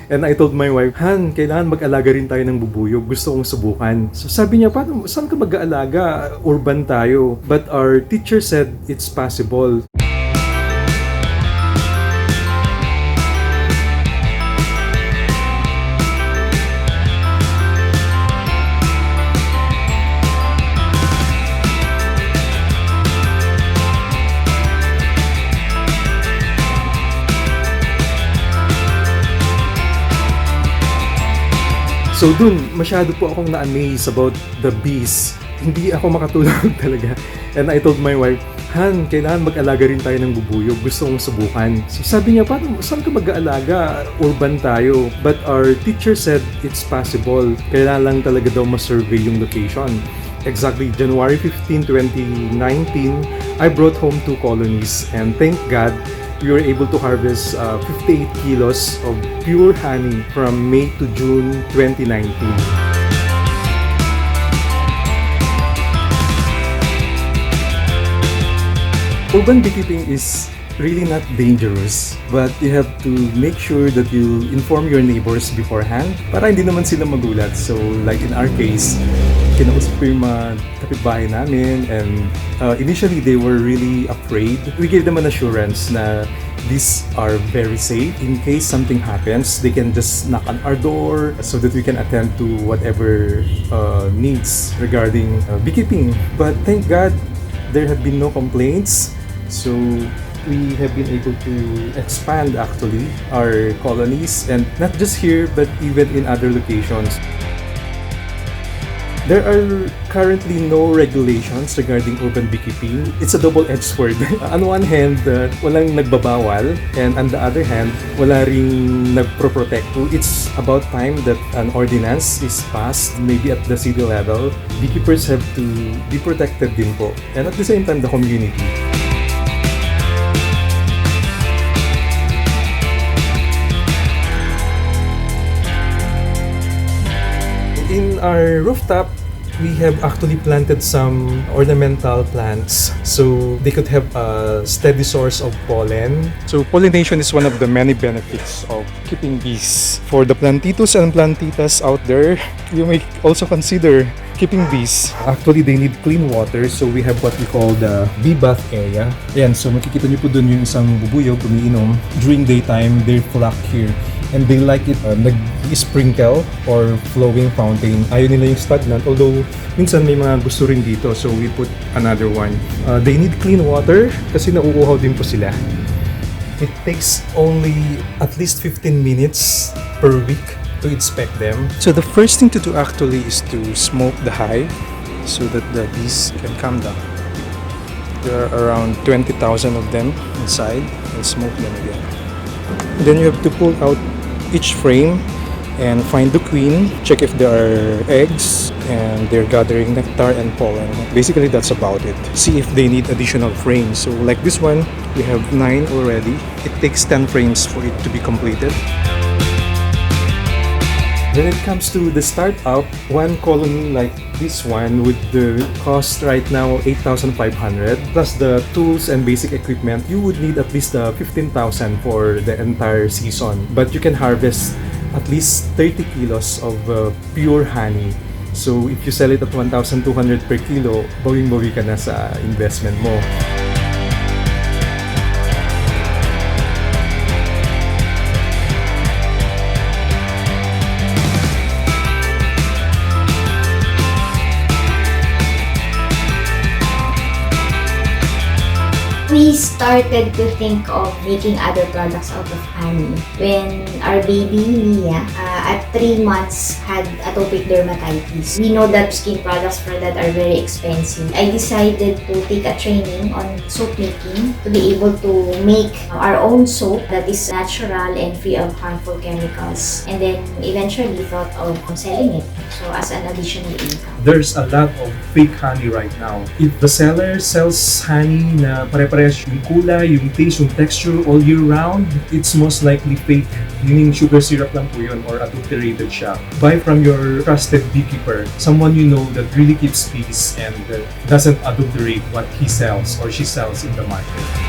And I told my wife, Han, kailangan mag-alaga rin tayo ng bubuyog. Gusto kong subukan. So sabi niya, paano, saan ka mag-aalaga? Urban tayo. But our teacher said it's possible. So dun, masyado po akong na-amaze about the bees. Hindi ako makatulog talaga. And I told my wife, Han, kailangan mag-alaga rin tayo ng bubuyog. Gusto kong subukan. So sabi niya, paano, saan ka mag-aalaga? Urban tayo. But our teacher said it's possible. Kailangan lang talaga daw ma-survey yung location. Exactly January 15, 2019, I brought home 2 colonies. And thank God, we were able to harvest 58 kilos of pure honey from May to June 2019. Urban beekeeping is really not dangerous, but you have to make sure that you inform your neighbors beforehand para hindi naman sila magulat. So like in our case, kinausap ko yung mga kapitbahay namin, and initially they were really afraid. We gave them an assurance na these are very safe. In case something happens, they can just knock on our door so that we can attend to whatever needs regarding beekeeping. But thank God, there have been no complaints. So we have been able to expand actually our colonies, and not just here but even in other locations. There are currently no regulations regarding urban beekeeping. It's a double-edged sword. On one hand, walang nagbabawal, and on the other hand, wala ring nagpro-protect. It's about time that an ordinance is passed, maybe at the city level. Beekeepers have to be protected din po, and at the same time, the community. In our rooftop, we have actually planted some ornamental plants so they could have a steady source of pollen. So pollination is one of the many benefits of keeping bees. For the plantitos and plantitas out there, you may also consider keeping bees. Actually, they need clean water, so we have what we call the bee bath area. Ayan, so makikita niyo po dun yung isang bubuyog umiinom. During daytime, they flock here. And they like it nag-sprinkle or flowing fountain. Ayaw nila yung stagnant, although minsan may mga gusto rin dito, so we put another one. They need clean water kasi nauuhaw din po sila. It takes only at least 15 minutes per week to inspect them. So the first thing to do actually is to smoke the hive so that the bees can calm down. There are around 20,000 of them inside, and smoke them again. Then you have to pull out each frame and find the queen, check if there are eggs and they're gathering nectar and pollen. Basically, that's about it. See if they need additional frames. So like this one, we have 9 already. It takes 10 frames for it to be completed. When it comes to the startup, one colony like this one would cost right now 8,500 plus the tools and basic equipment. You would need at least 15,000 for the entire season. But you can harvest at least 30 kilos of pure honey. So if you sell it at 1,200 per kilo, bawing-bawi ka na sa investment mo. We started to think of making other products out of honey when our baby, Mia, at 3 months had atopic dermatitis. We know that skin products for that are very expensive. I decided to take a training on soap making to be able to make our own soap that is natural and free of harmful chemicals. And then eventually thought of selling it, so as an additional income. There's a lot of fake honey right now. If the seller sells honey na pare-parehas yung kulay, yung taste, yung texture all year round, it's most likely fake. Meaning sugar syrup lang po yun or adulterated siya. Buy from your trusted beekeeper, someone you know that really keeps peace and doesn't adulterate what he sells or she sells in the market.